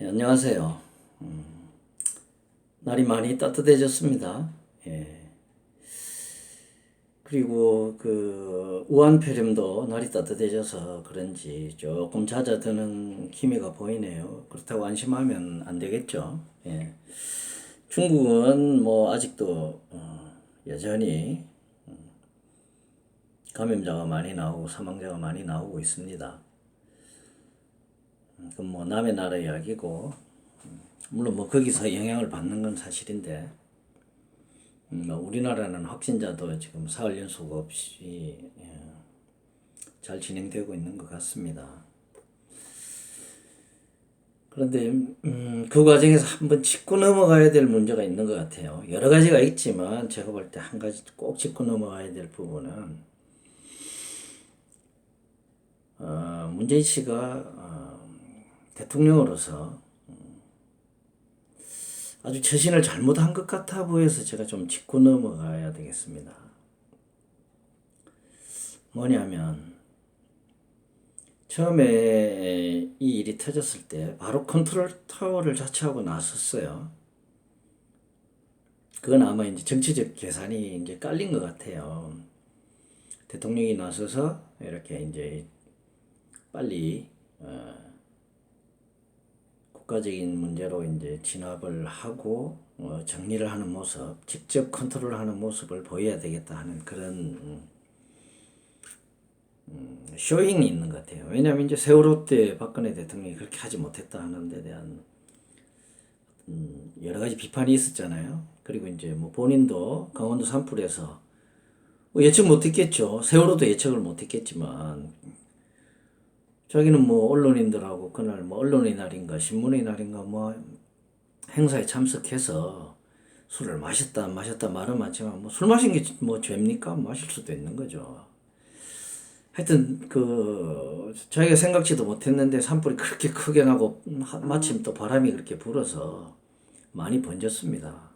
안녕하세요. 날이 많이 따뜻해졌습니다. 예. 그리고 그 우한폐렴도 날이 따뜻해져서 그런지 조금 잦아드는 기미가 보이네요. 그렇다고 안심하면 안 되겠죠. 예. 중국은 뭐 아직도 여전히 감염자가 많이 나오고 사망자가 많이 나오고 있습니다. 그건 뭐 남의 나라 이야기고, 물론 뭐 거기서 영향을 받는 건 사실인데, 우리나라는 확진자도 지금 사흘 연속 없이 잘 진행되고 있는 것 같습니다. 그런데 그 과정에서 한번 짚고 넘어가야 될 문제가 있는 것 같아요. 여러 가지가 있지만 제가 볼 때 한 가지 꼭 짚고 넘어가야 될 부분은 문재인 씨가 대통령으로서 아주 처신을 잘못한 것 같아 보여서 제가 좀 짚고 넘어가야 되겠습니다. 뭐냐면 처음에 이 일이 터졌을 때 바로 컨트롤 타워를 자체하고 나섰어요. 그건 아마 이제 정치적 계산이 이제 깔린 것 같아요. 대통령이 나서서 이렇게 이제 빨리 국가적인 문제로 이제 진압을 하고 정리를 하는 모습, 직접 컨트롤하는 모습을 보여야 되겠다 하는 그런 쇼잉이 있는 것 같아요. 왜냐하면 이제 세월호 때 박근혜 대통령이 그렇게 하지 못했다 하는 데 대한 여러 가지 비판이 있었잖아요. 그리고 이제 뭐 본인도 강원도 산불에서 뭐 예측 못했겠죠. 세월호도 예측을 못했겠지만 자기는 뭐 언론인들하고 그날 뭐 언론의 날인가 신문의 날인가 뭐 행사에 참석해서 술을 마셨다 안 마셨다 말은 많지만 뭐 술 마신 게 뭐 죄입니까? 마실 수도 있는 거죠. 하여튼 그 자기가 생각지도 못했는데 산불이 그렇게 크게 나고 마침 또 바람이 그렇게 불어서 많이 번졌습니다.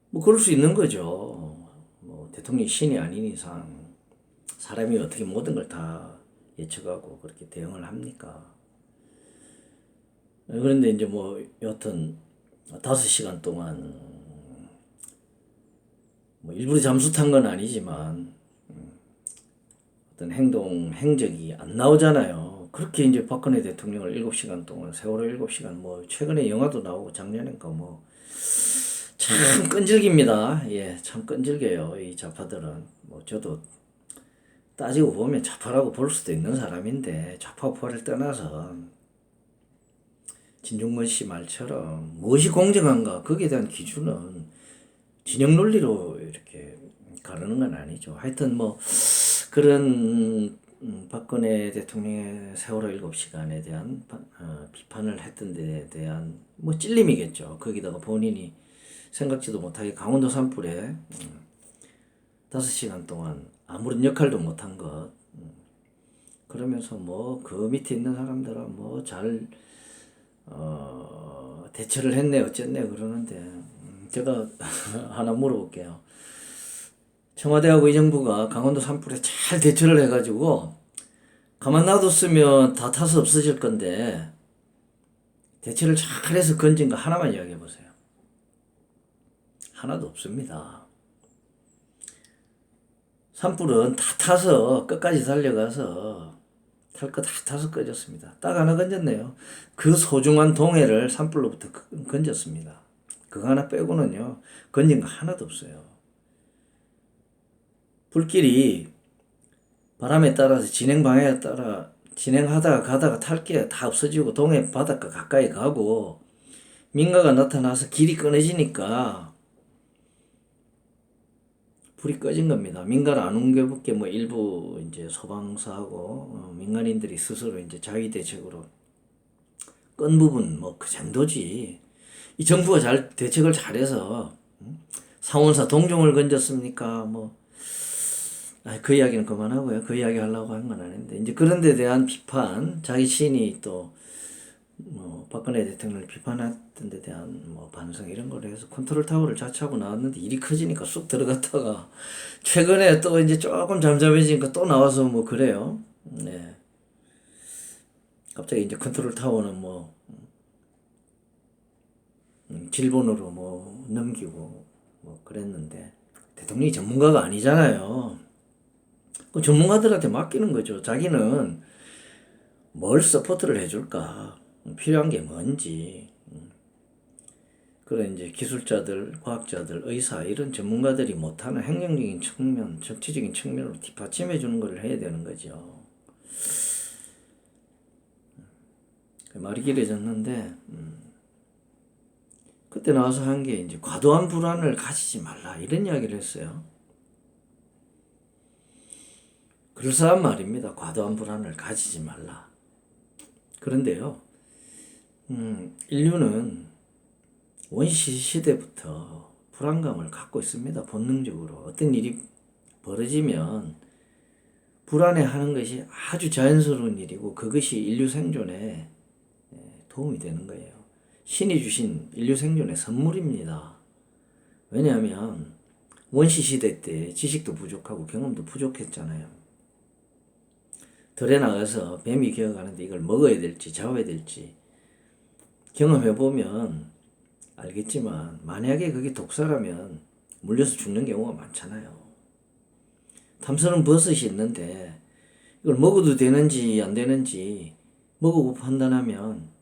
뭐 그럴 수 있는 거죠. 뭐 대통령이 신이 아닌 이상 사람이 어떻게 모든 걸 다 예측하고 그렇게 대응을 합니까? 그런데 이제 뭐 여튼 5시간 동안 뭐 일부러 잠수 탄 건 아니지만 어떤 행적이 안 나오잖아요. 그렇게 이제 박근혜 대통령을 7시간 동안, 세월호 7시간, 뭐, 최근에 영화도 나오고 작년인가 뭐, 참 끈질깁니다. 예, 참 끈질겨요. 이 좌파들은. 뭐, 저도 따지고 보면 좌파라고 볼 수도 있는 사람인데, 좌파 우파를 떠나서, 진중권 씨 말처럼 무엇이 공정한가, 거기에 대한 기준은 진영 논리로 이렇게 가르는 건 아니죠. 하여튼 뭐, 그런 박근혜 대통령의 세월호 7시간에 대한 비판을 했던 데에 대한 뭐 찔림이겠죠. 거기다가 본인이 생각지도 못하게 강원도 산불에 5시간 동안 아무런 역할도 못한 것 그러면서 뭐 그 밑에 있는 사람들은 뭐 잘 대처를 했네 어쨌네 그러는데 제가 하나 물어볼게요. 청와대하고 이 정부가 강원도 산불에 잘 대처를 해가지고 가만 놔뒀으면 다 타서 없어질 건데 대처를 잘해서 건진 거 하나만 이야기해 보세요. 하나도 없습니다. 산불은 다 타서 끝까지 달려가서 탈 거 다 타서 꺼졌습니다. 딱 하나 건졌네요. 그 소중한 동해를 산불로부터 건졌습니다. 그거 하나 빼고는요 건진 거 하나도 없어요. 불길이 바람에 따라서 진행 방향에 따라 진행하다가 가다가 탈 게 다 없어지고 동해 바닷가 가까이 가고 민가가 나타나서 길이 끊어지니까 불이 꺼진 겁니다. 민가를 안 옮겨붙게 뭐 일부 이제 소방사하고 민간인들이 스스로 이제 자기 대책으로 끈 부분 뭐 그 정도지. 이 정부가 잘 대책을 잘해서 상온사 동종을 건졌습니까? 뭐 그 이야기는 그만하고요. 그 이야기 하려고 한 건 아닌데 이제 그런 데 대한 비판, 자기 신이 또 뭐 박근혜 대통령을 비판했던 데 대한 뭐 반성 이런 거를 해서 컨트롤 타워를 자처하고 나왔는데 일이 커지니까 쑥 들어갔다가 최근에 또 이제 조금 잠잠해지니까 또 나와서 뭐 그래요. 네. 갑자기 이제 컨트롤 타워는 뭐 질본으로 뭐 넘기고 뭐 그랬는데 대통령이 전문가가 아니잖아요. 그 전문가들한테 맡기는 거죠. 자기는 뭘 서포트를 해줄까, 필요한 게 뭔지. 그런 이제 기술자들, 과학자들, 의사 이런 전문가들이 못하는 행정적인 측면, 정치적인 측면으로 뒷받침해 주는 걸 해야 되는 거죠. 말이 길어졌는데 그때 나와서 한 게 이제 과도한 불안을 가지지 말라 이런 이야기를 했어요. 그럴싸한 말입니다. 과도한 불안을 가지지 말라. 그런데요, 인류는 원시 시대부터 불안감을 갖고 있습니다. 본능적으로 어떤 일이 벌어지면 불안해하는 것이 아주 자연스러운 일이고 그것이 인류 생존에 도움이 되는 거예요. 신이 주신 인류 생존의 선물입니다. 왜냐하면 원시 시대 때 지식도 부족하고 경험도 부족했잖아요. 들에 나가서 뱀이 기어가는데 이걸 먹어야 될지 잡아야 될지 경험해보면 알겠지만 만약에 그게 독사라면 물려서 죽는 경우가 많잖아요. 탐스런 버섯이 있는데 이걸 먹어도 되는지 안 되는지 먹어보고 판단하면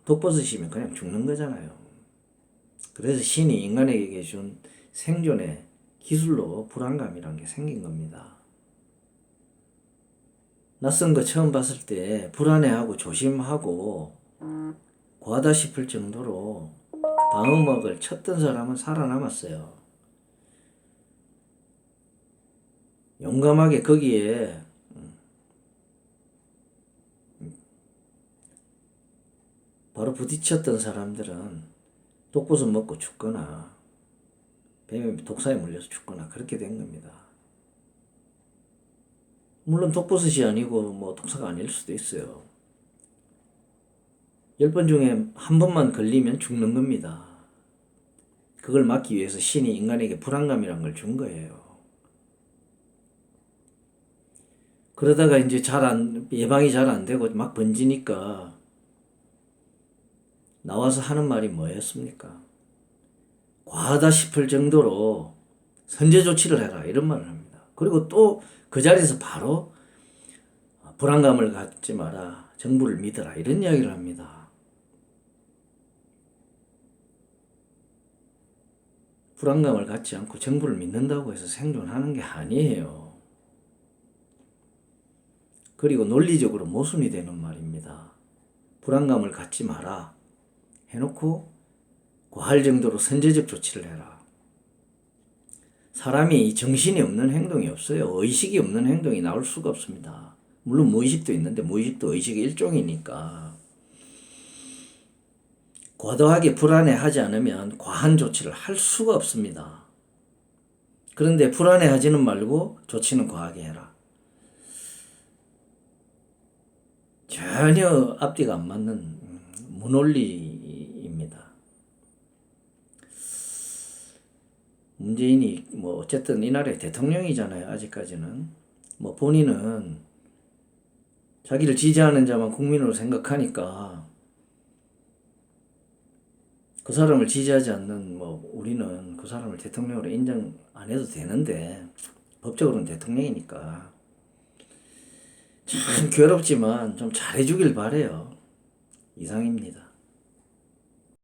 독버섯이면 그냥 죽는 거잖아요. 그래서 신이 인간에게 준 생존의 기술로 불안감이란 게 생긴 겁니다. 낯선 거 처음 봤을 때 불안해하고 조심하고 과하다 싶을 정도로 방어막을 쳤던 사람은 살아남았어요. 용감하게 거기에 바로 부딪혔던 사람들은 독버섯 먹고 죽거나 뱀에 독사에 물려서 죽거나 그렇게 된 겁니다. 물론 독버섯이 아니고 뭐 독사가 아닐 수도 있어요. 10번 중에 한 번만 걸리면 죽는 겁니다. 그걸 막기 위해서 신이 인간에게 불안감이란 걸 준 거예요. 그러다가 이제 예방이 잘 안 되고 막 번지니까 나와서 하는 말이 뭐였습니까? 과하다 싶을 정도로 선제 조치를 해라 이런 말을 합니다. 그리고 또 그 자리에서 바로 불안감을 갖지 마라, 정부를 믿어라 이런 이야기를 합니다. 불안감을 갖지 않고 정부를 믿는다고 해서 생존하는 게 아니에요. 그리고 논리적으로 모순이 되는 말입니다. 불안감을 갖지 마라 해놓고 과할 정도로 선제적 조치를 해라. 사람이 정신이 없는 행동이 없어요. 의식이 없는 행동이 나올 수가 없습니다. 물론 무의식도 있는데 무의식도 의식의 일종이니까. 과도하게 불안해하지 않으면 과한 조치를 할 수가 없습니다. 그런데 불안해하지는 말고 조치는 과하게 해라. 전혀 앞뒤가 안 맞는 무논리입니다. 문재인이 뭐 어쨌든 이 나라의 대통령이잖아요. 아직까지는. 뭐 본인은 자기를 지지하는 자만 국민으로 생각하니까 그 사람을 지지하지 않는 뭐 우리는 그 사람을 대통령으로 인정 안 해도 되는데 법적으로는 대통령이니까 참 괴롭지만 좀 잘해주길 바래요. 이상입니다.